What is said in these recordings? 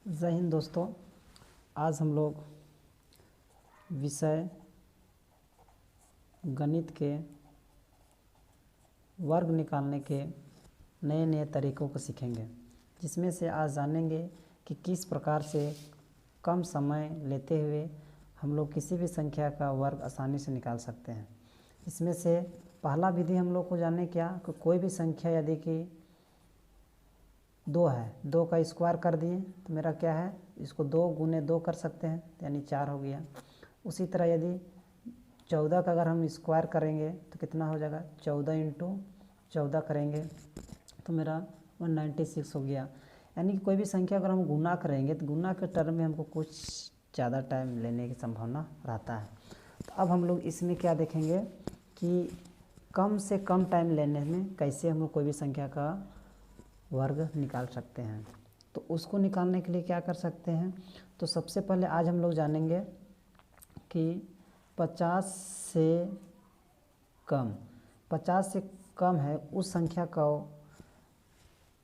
जय हिंद दोस्तों। आज हम लोग विषय गणित के वर्ग निकालने के नए नए तरीक़ों को सीखेंगे, जिसमें से आज जानेंगे कि किस प्रकार से कम समय लेते हुए हम लोग किसी भी संख्या का वर्ग आसानी से निकाल सकते हैं। इसमें से पहला विधि हम लोग को जाने क्या कि कोई भी संख्या यदि कि 2 है, 2 का स्क्वायर कर दिए तो मेरा क्या है, इसको 2 गुने 2 कर सकते हैं, यानी 4 हो गया। उसी तरह यदि 14 का अगर हम स्क्वायर करेंगे तो कितना हो जाएगा, 14 इंटू 14 करेंगे तो मेरा 196 हो गया। यानी कि कोई भी संख्या अगर हम गुना करेंगे तो गुना के टर्म में हमको कुछ ज़्यादा टाइम लेने की संभावना रहता है। तो अब हम लोग इसमें क्या देखेंगे कि कम से कम टाइम लेने में कैसे हम लोग कोई भी संख्या का वर्ग निकाल सकते हैं। तो उसको निकालने के लिए क्या कर सकते हैं, तो सबसे पहले आज हम लोग जानेंगे कि 50 से कम है उस संख्या का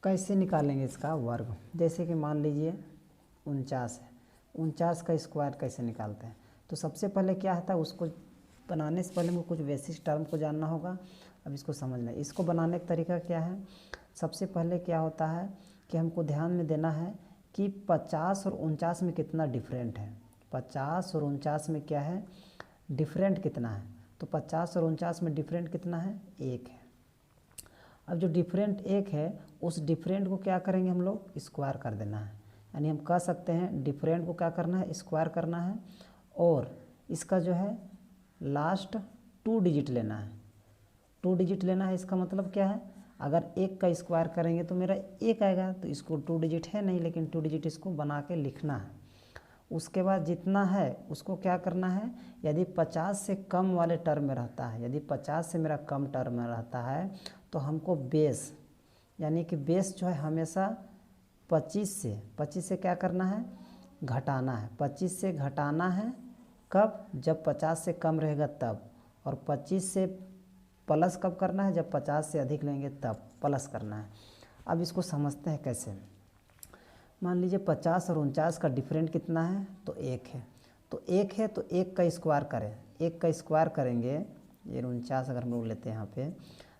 कैसे निकालेंगे इसका वर्ग। जैसे कि मान लीजिए 49 है, 49 का स्क्वायर कैसे निकालते हैं। तो सबसे पहले क्या होता है, उसको बनाने से पहले हमको कुछ बेसिक टर्म को जानना होगा। अब इसको समझना है, इसको बनाने का तरीका क्या है। सबसे पहले क्या होता है कि हमको ध्यान में देना है कि 50 और 49 में कितना डिफरेंट है। 50 और 49 में क्या है, डिफरेंट कितना है। तो 50 और 49 में डिफरेंट कितना है, 1 है। अब जो डिफरेंट 1 है उस डिफरेंट को क्या करेंगे, हम लोग स्क्वायर कर देना है। यानी हम कह सकते हैं डिफरेंट को क्या करना है, स्क्वायर करना है। और इसका जो है लास्ट 2 डिजिट लेना है। 2 डिजिट लेना है, इसका मतलब क्या है, अगर 1 का स्क्वायर करेंगे तो मेरा 1 आएगा। तो इसको 2 डिजिट है नहीं, लेकिन 2 डिजिट इसको बना के लिखना है। उसके बाद जितना है उसको क्या करना है, यदि 50 से कम वाले टर्म में रहता है, यदि 50 से मेरा कम टर्म में रहता है तो हमको बेस, यानी कि बेस जो है हमेशा 25 से क्या करना है, घटाना है। 25 से घटाना है कब, जब 50 से कम रहेगा तब। और 25 से प्लस कब करना है, जब 50 से अधिक लेंगे तब प्लस करना है। अब इसको समझते हैं कैसे। मान लीजिए 50 और 49 का डिफरेंट कितना है, तो 1 है। तो 1 है तो 1 का स्क्वायर करें, 1 का स्क्वायर करेंगे, ये 49 अगर हम लोग लेते हैं यहाँ पे,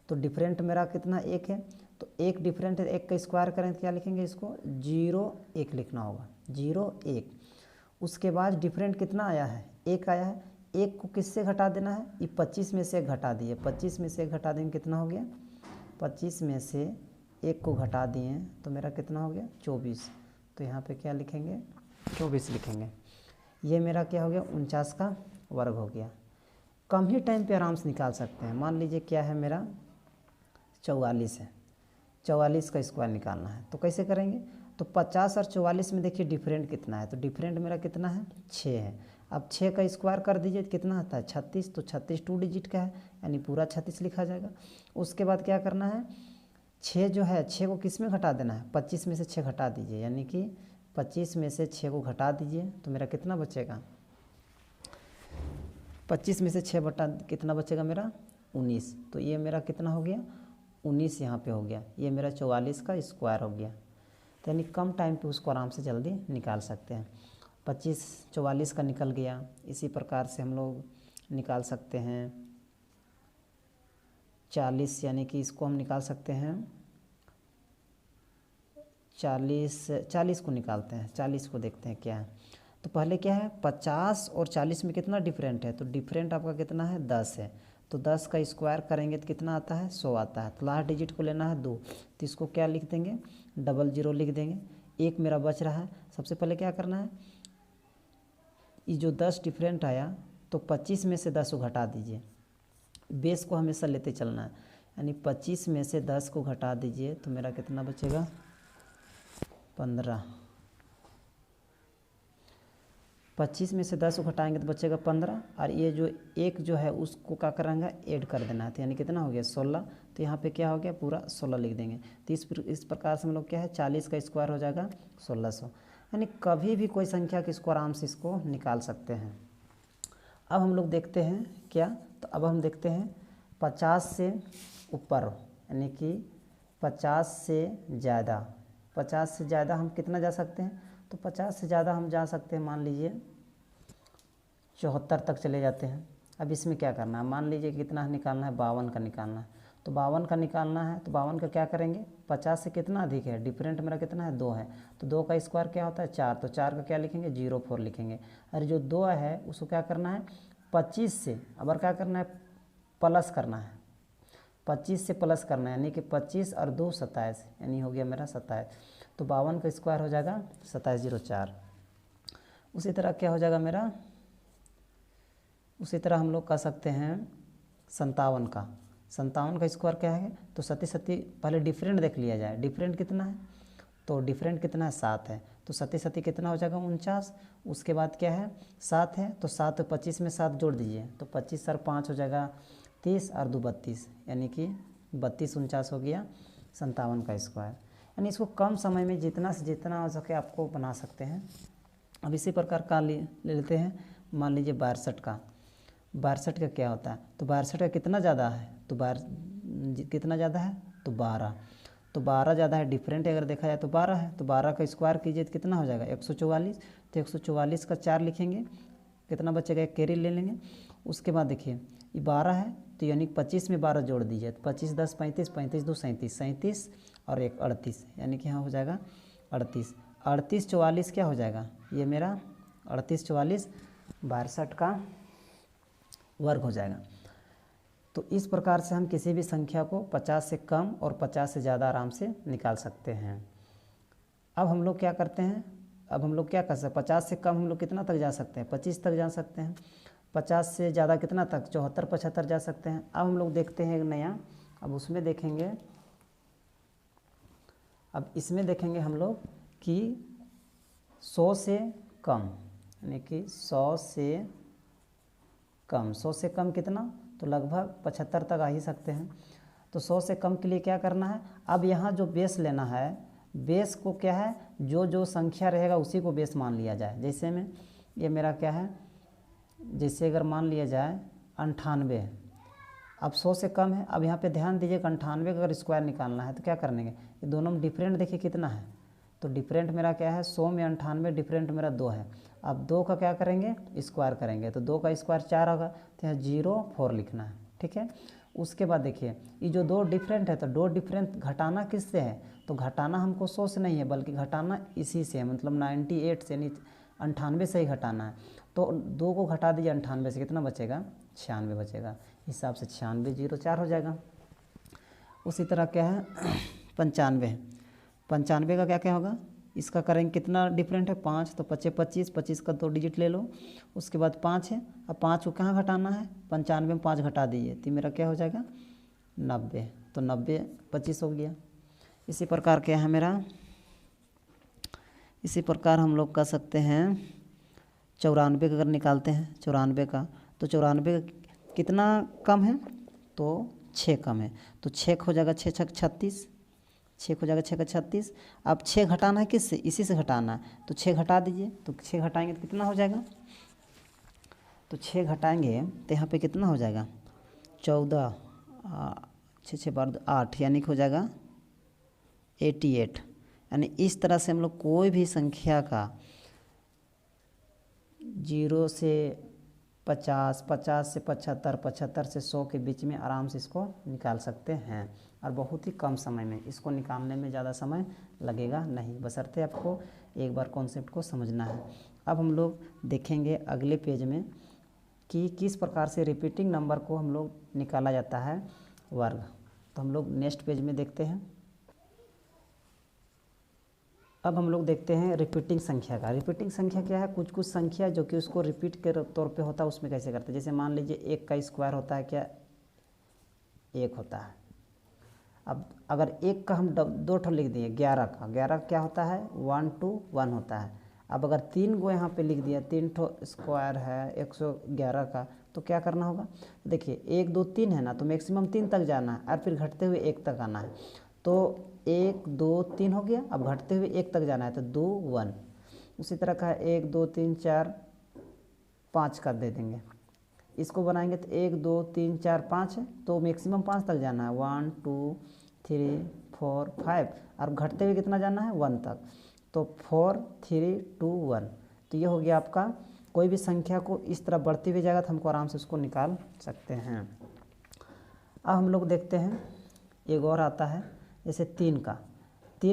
तो डिफरेंट मेरा कितना 1 है। तो 1 डिफरेंट है, 1 का स्क्वायर करें तो क्या लिखेंगे, इसको 0 1 लिखना होगा, 0 1। उसके बाद डिफरेंट कितना आया है, 1 आया है। 1 को किससे घटा देना है, ये 25 में से घटा दिए, 25 में से घटा देंगे कितना हो गया, 25 में से 1 को घटा दिए तो मेरा कितना हो गया, 24। तो यहाँ पे क्या लिखेंगे, 24 लिखेंगे। ये मेरा क्या हो गया, 49 का वर्ग हो गया। कम ही टाइम पे आराम से निकाल सकते हैं। मान लीजिए क्या है, मेरा 44 है, 44 का स्क्वायर निकालना है तो कैसे करेंगे। तो 50 और 44 में देखिए डिफरेंट कितना है, तो डिफरेंट मेरा कितना है, 6 है। अब 6 का स्क्वायर कर दीजिए तो कितना आता है, 36। तो 36 2 डिजिट का है, यानी पूरा 36 लिखा जाएगा। उसके बाद क्या करना है, 6 जो है 6 को किस में घटा देना है, 25 में से 6 घटा दीजिए, यानी कि 25 में से 6 को घटा दीजिए तो मेरा कितना बचेगा, 25 में से 6 बटा कितना बचेगा मेरा, 19। तो ये मेरा कितना हो गया, 19 यहाँ पे हो गया। ये मेरा 44 का स्क्वायर हो गया। तो यानी कम टाइम पे उसको आराम से जल्दी निकाल सकते हैं। 25 44 का निकल गया। इसी प्रकार से हम लोग निकाल सकते हैं 40, यानी कि इसको हम निकाल सकते हैं 40 को निकालते हैं। 40 को देखते हैं क्या है। तो पहले क्या है, 50 और 40 में कितना डिफरेंट है, तो डिफरेंट आपका कितना है, 10 है। तो 10 का स्क्वायर करेंगे तो कितना आता है, 100 आता है। तो लास्ट डिजिट को लेना है 2, तो इसको क्या लिख देंगे, 00 लिख देंगे। 1 मेरा बच रहा है। सबसे पहले क्या करना है, ये जो 10 डिफरेंट आया तो 25 में से 10 को घटा दीजिए। बेस को हमेशा लेते चलना है, यानी 25 में से 10 को घटा दीजिए तो मेरा कितना बचेगा, 15। 25 में से 10 को घटाएंगे तो बचेगा 15। और ये जो 1 जो है उसको क्या करेंगे, ऐड कर देना है। तो यानी कितना हो गया, 16। तो यहाँ पे क्या हो गया, पूरा 16 लिख देंगे। तो इस प्रकार से हम लोग क्या है, 40 का स्क्वायर हो जाएगा 1600। यानी कभी भी कोई संख्या के इसको आराम से इसको निकाल सकते हैं। अब हम लोग देखते हैं क्या, तो अब हम देखते हैं 50 से ऊपर, यानी कि 50 से ज़्यादा। 50 से ज़्यादा हम कितना जा सकते हैं, तो 50 से ज़्यादा हम जा सकते हैं, मान लीजिए 74 तक चले जाते हैं। अब इसमें क्या करना है, मान लीजिए कितना निकालना है, 52 का निकालना है। तो 52 का निकालना है तो 52 का क्या करेंगे, 50 से कितना अधिक है, डिफरेंट मेरा कितना है, 2 है। तो 2 का स्क्वायर क्या होता है, 4। तो 4 का क्या लिखेंगे, 04 लिखेंगे। और जो 2 है उसको क्या करना है, 25 से अब क्या करना है, प्लस करना है, 25 से प्लस करना है, यानी कि 25 और 2 27, यानी हो गया मेरा 27। तो 52 का स्क्वायर हो जाएगा 2704। उसी तरह क्या हो जाएगा मेरा, उसी तरह हम लोग कर सकते हैं 57 का। 57 का स्क्वायर क्या है, तो 37 पहले डिफरेंट देख लिया जाए, डिफरेंट कितना है, तो डिफरेंट कितना है, 7 है। तो 37 कितना हो जाएगा, 49। उसके बाद क्या है, 7 है, तो 7 25 में 7 जोड़ दीजिए, तो 25 और 5 हो जाएगा 30 और 2 32, यानी कि 32 49 हो गया 57 का स्क्वायर। यानी इसको कम समय में जितना से जितना हो सके आपको बना सकते हैं। अब इसी प्रकार का ले लेते हैं, मान लीजिए 62 का। 62 का क्या होता है, तो 62 का कितना ज़्यादा है, तो कितना ज़्यादा है, तो 12। तो 12 ज़्यादा है, डिफरेंट अगर देखा जाए तो 12 है। तो 12 का स्क्वायर कीजिए तो कितना हो जाएगा, 144। तो 144 का 4 लिखेंगे, कितना बचेगा, एक कैरी ले लेंगे। उसके बाद देखिए ये 12 है, तो यानी 25 में 12 जोड़ दीजिए, तो 25 10 35, 35 2 37, 37 और 1 38, यानी कि यहाँ हो जाएगा 38। 38 44 क्या हो जाएगा, ये मेरा 38 44 62 का वर्ग हो जाएगा। तो इस प्रकार से हम किसी भी संख्या को 50 से कम और 50 से ज़्यादा आराम से निकाल सकते हैं। अब हम लोग क्या करते हैं, अब हम लोग क्या कर सकते हैं, 50 से कम हम लोग कितना तक जा सकते हैं, 25 तक जा सकते हैं। 50 से ज़्यादा कितना तक, 74 75 जा सकते हैं। अब हम लोग देखते हैं एक नया, अब उसमें देखेंगे, अब इसमें देखेंगे हम लोग कि 100 से कम, यानी कि 100 से कम, 100 से कम कितना, तो लगभग 75 तक आ ही सकते हैं। तो 100 से कम के लिए क्या करना है, अब यहाँ जो बेस लेना है, बेस को क्या है, जो जो संख्या रहेगा उसी को बेस मान लिया जाए। जैसे में ये मेरा क्या है, जैसे अगर मान लिया जाए 98, अब 100 से कम है। अब यहाँ पे ध्यान दीजिएगा 98 का अगर स्क्वायर निकालना है तो क्या करने, ये दोनों में डिफरेंट देखिए कितना है, तो डिफरेंट मेरा क्या है, 100 में 98 डिफरेंट मेरा 2 है। अब 2 का क्या करेंगे, स्क्वायर करेंगे, तो 2 का स्क्वायर 4 होगा, तो यहाँ 04 लिखना है, ठीक है। उसके बाद देखिए ये जो 2 डिफरेंट है, तो 2 डिफरेंट घटाना किससे है, तो घटाना हमको 100 से नहीं है, बल्कि घटाना इसी से है, मतलब 98 से, यानी 98 से ही घटाना है। तो 2 को घटा दीजिए 98 से, कितना बचेगा, 96 बचेगा। हिसाब से 96 04 हो जाएगा। उसी तरह क्या है 95, 95 का क्या क्या होगा, इसका करेंगे कितना डिफरेंट है, 5, तो 25 25, 25 का 2 डिजिट ले लो। उसके बाद 5 है, अब 5 को कहाँ घटाना है, 95 में 5 घटा दीजिए, तो मेरा क्या हो जाएगा 90, तो 90 25 हो गया। इसी प्रकार क्या है मेरा, इसी प्रकार हम लोग कर सकते हैं 94 का अगर निकालते हैं, 94 का, तो 94 का कितना कम है, तो 6 कम है, तो 6 हो जाएगा 6 छक 36, 6 हो जाएगा 6 का 36। अब 6 घटाना है किससे, इसी से घटाना है, तो 6 घटा दीजिए, तो 6 घटाएंगे तो कितना हो जाएगा, तो 6 घटाएंगे तो यहाँ पे कितना हो जाएगा 14, 6 6 12 8, यानी कि हो जाएगा 88। यानी इस तरह से हम लोग कोई भी संख्या का 0 से 50, 50 से 75, 75 से 100 के बीच में आराम से इसको निकाल सकते हैं, और बहुत ही कम समय में। इसको निकालने में ज़्यादा समय लगेगा नहीं, बशर्ते आपको एक बार कॉन्सेप्ट को समझना है। अब हम लोग देखेंगे अगले पेज में कि किस प्रकार से रिपीटिंग नंबर को हम लोग निकाला जाता है वर्ग। तो हम लोग नेक्स्ट पेज में देखते हैं। अब हम लोग देखते हैं रिपीटिंग संख्या का। रिपीटिंग संख्या क्या है, कुछ कुछ संख्या जो कि उसको रिपीट के तौर पे होता है, उसमें कैसे करते हैं। जैसे मान लीजिए 1 का स्क्वायर होता है क्या, 1 होता है। अब अगर 1 का हम 2 ठो लिख दिए, 11 का, 11 क्या होता है 1 2 1 होता है। अब अगर 3 को यहाँ पे लिख दिया, 3 ठो स्क्वायर है 111 का, तो क्या करना होगा, देखिए 1 2 3 है ना, तो मैक्सिमम 3 तक जाना है और फिर घटते हुए 1 तक आना है। तो 1 2 3 हो गया, अब घटते हुए 1 तक जाना है, तो 2 1। उसी तरह का 1 2 3 4 5 का दे देंगे, इसको बनाएंगे तो 1 2 3 4 5 है, तो मैक्सिमम 5 तक जाना है, 1 2 3 4 5, और घटते हुए कितना जाना है 1 तक। तो 4 3 2 1। तो ये हो गया आपका। कोई भी संख्या को इस तरह बढ़ती हुई जाएगा तो हमको आराम से उसको निकाल सकते हैं। अब हम लोग देखते हैं एक और आता है, जैसे 3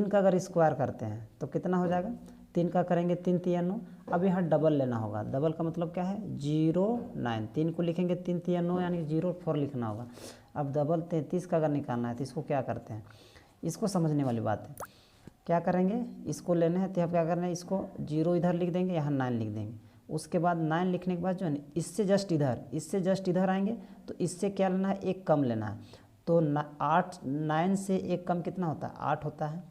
का अगर स्क्वायर करते हैं तो कितना हो जाएगा। 3 का करेंगे 3 3 9। अब यहाँ डबल लेना होगा। डबल का मतलब क्या है 0 9। 3 को लिखेंगे 3 3 9 यानी 0 4 लिखना होगा। अब डबल 33 का अगर निकालना है तो इसको क्या करते हैं, इसको समझने वाली बात है। क्या करेंगे, इसको लेना है तो क्या करना है, इसको 0 इधर लिख देंगे, यहाँ 9 लिख देंगे। उसके बाद 9 लिखने के बाद जो है ना इससे जस्ट इधर आएंगे तो इससे क्या लेना है, एक कम लेना है। तो 9 से एक कम कितना होता है, 8 होता है।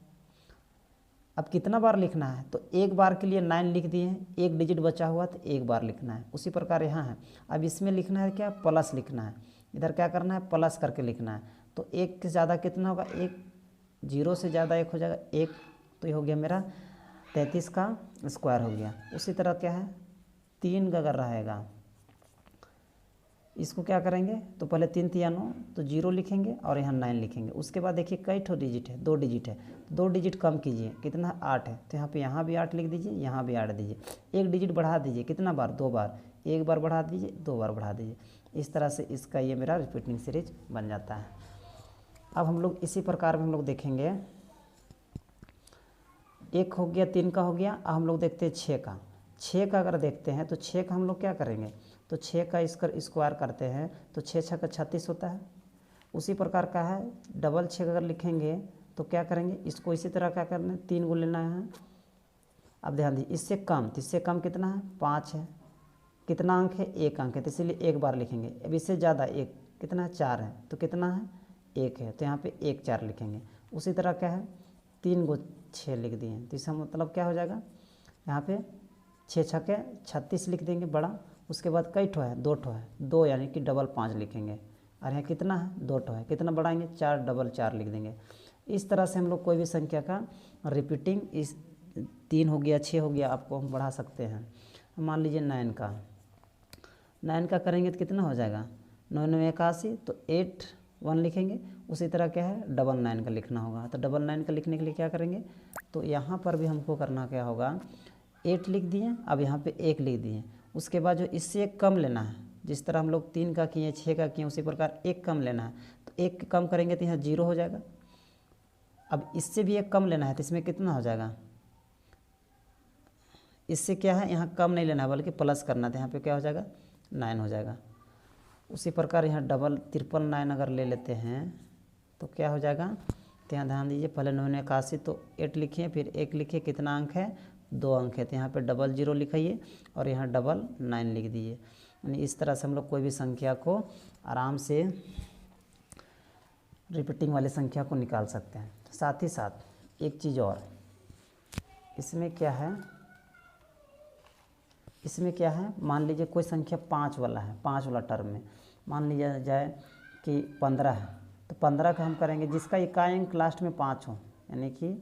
अब कितना बार लिखना है, तो एक बार के लिए 9 लिख दिए हैं, एक डिजिट बचा हुआ तो एक बार लिखना है। उसी प्रकार यहाँ है। अब इसमें लिखना है क्या, प्लस लिखना है। इधर क्या करना है, प्लस करके लिखना है। तो एक से ज़्यादा कितना होगा, एक। 0 से ज़्यादा एक हो जाएगा 1। तो ये हो गया मेरा 33 का स्क्वायर हो गया। उसी तरह क्या है 3 का अगर रहेगा, इसको क्या करेंगे, तो पहले 3 3 9 तो 0 लिखेंगे और यहाँ 9 लिखेंगे। उसके बाद देखिए कई ठो डिजिट है, 2 डिजिट है। 2 डिजिट कम कीजिए, कितना 8 है, तो यहाँ भी 8 लिख दीजिए, यहाँ भी 8 दीजिए। एक डिजिट बढ़ा दीजिए, कितना बार, 2 बार। एक बार बढ़ा दीजिए, 2 बार बढ़ा दीजिए। इस तरह से इसका ये मेरा रिपीटिंग सीरीज बन जाता है। अब हम लोग इसी प्रकार में हम लोग देखेंगे, एक हो गया 3 का हो गया। अब हम लोग देखते हैं 6 का अगर देखते हैं तो 6 का हम लोग क्या करेंगे, तो 6 का स्क्वायर करते हैं तो 6 6 का 36 होता है। उसी प्रकार का है डबल 6 अगर लिखेंगे तो क्या करेंगे, इसको इसी तरह क्या करना है, 3 को लेना है। अब ध्यान दीजिए इससे कम कितना है, 5 है। कितना अंक है, 1 अंक है, तो इसीलिए एक बार लिखेंगे। अब इससे ज़्यादा एक कितना है, 4 है, तो कितना है 1 है, तो यहाँ पे 1 4 लिखेंगे। उसी तरह क्या है 3 को 6 लिख दिए, तो इसका मतलब क्या हो जाएगा, यहाँ पे 6 6 के 36 लिख देंगे बड़ा। उसके बाद कई ठो है, 2 ठो है, 2 यानी कि डबल 5 लिखेंगे। और यहाँ कितना है, 2 ठो है, कितना बढ़ाएंगे, 4 डबल 4 लिख देंगे। इस तरह से हम लोग कोई भी संख्या का रिपीटिंग, इस 3 हो गया 6 हो गया, आपको हम बढ़ा सकते हैं। मान लीजिए 9 का करेंगे तो कितना हो जाएगा, 9 9 81, तो 8 1 लिखेंगे। उसी तरह क्या है 9 का लिखना होगा। तो 9 का लिखने के लिए क्या करेंगे, तो यहाँ पर भी हमको करना क्या होगा, 8 लिख दिए, अब यहाँ पे 1 लिख दिए। उसके बाद जो इससे एक कम लेना है, जिस तरह हम लोग 3 का किए 6 का किए उसी प्रकार एक कम लेना है। तो एक कम करेंगे तो यहाँ 0 हो जाएगा। अब इससे भी एक कम लेना है तो इसमें कितना हो जाएगा, इससे क्या है यहाँ कम नहीं लेना है बल्कि प्लस करना है, तो यहाँ पे क्या हो जाएगा 9 हो जाएगा। उसी प्रकार यहाँ डबल 9 अगर ले लेते हैं तो क्या हो जाएगा, तो यहाँ ध्यान दीजिए पहले 9 9 81, तो 8 लिखिए, फिर 1 लिखिए, कितना अंक है, 2 अंक है, तो यहाँ पे डबल 0 लिखाइए और यहाँ डबल 9 लिख दीजिए। यानी इस तरह से हम लोग कोई भी संख्या को आराम से रिपीटिंग वाली संख्या को निकाल सकते हैं। साथ ही साथ एक चीज़ और, इसमें क्या है, मान लीजिए कोई संख्या 5 वाला है, 5 वाला टर्म में मान लिया जाए कि 15 है, तो 15 का हम करेंगे जिसका इकाई अंक लास्ट में 5 हो, यानी कि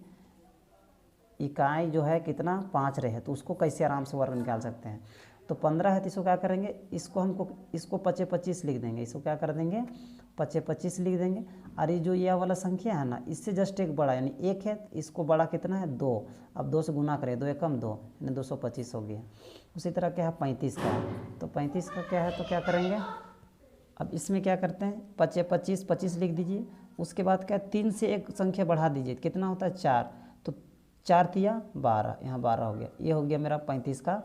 इकाई जो है कितना 5 रहे, तो उसको कैसे आराम से वर्ग निकाल सकते हैं। तो 15 है तो इसको क्या करेंगे, इसको 25 25 लिख देंगे, इसको क्या कर देंगे 25 25 लिख देंगे। और ये जो यह वाला संख्या है ना, इससे जस्ट एक बड़ा यानी 1 है, इसको बड़ा कितना है 2। अब 2 से गुना करें, 2 एकम 2 यानी 225 हो गया। उसी तरह क्या है 35 का है, तो 35 का क्या है, तो क्या करेंगे, अब इसमें क्या करते हैं 25 25 25 लिख दीजिए। उसके बाद क्या 3 से एक संख्या बढ़ा दीजिए, कितना होता है 4, तो 4 तिया 12, यहाँ 12 हो गया। ये हो गया मेरा 35 का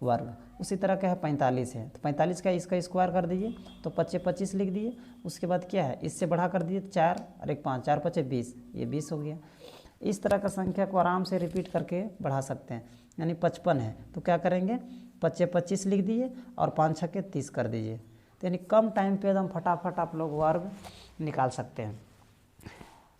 वर्ग। उसी तरह क्या है 45 है, तो 45 का इसका स्क्वायर कर दीजिए, तो 25 25 लिख दिए। उसके बाद क्या है इससे बढ़ा कर दीजिए 4 और 1 5, 4 5 20, ये 20 हो गया। इस तरह का संख्या को आराम से रिपीट करके बढ़ा सकते हैं। यानी 55 है तो क्या करेंगे 25 25 लिख दिए और 5 6 के 30 कर दीजिए। तो यानी कम टाइम पे एकदम फटाफट आप लोग वर्ग निकाल सकते हैं।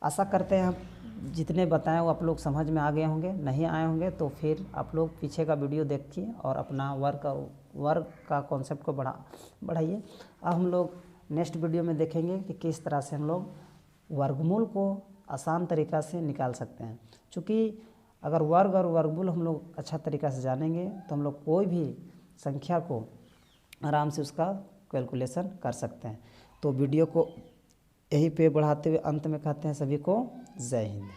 आशा करते हैं जितने बताएं वो आप लोग समझ में आ गए होंगे। नहीं आए होंगे तो फिर आप लोग पीछे का वीडियो देखिए और अपना वर्ग का कॉन्सेप्ट को बढ़ाइए। अब हम लोग नेक्स्ट वीडियो में देखेंगे कि किस तरह से हम लोग वर्गमूल को आसान तरीक़ा से निकाल सकते हैं। चूँकि अगर वर्ग और वर्गमूल हम लोग अच्छा तरीक़ा से जानेंगे तो हम लोग कोई भी संख्या को आराम से उसका कैलकुलेशन कर सकते हैं। तो वीडियो को यहीं पे बढ़ाते हुए अंत में कहते हैं सभी को जय हिंद।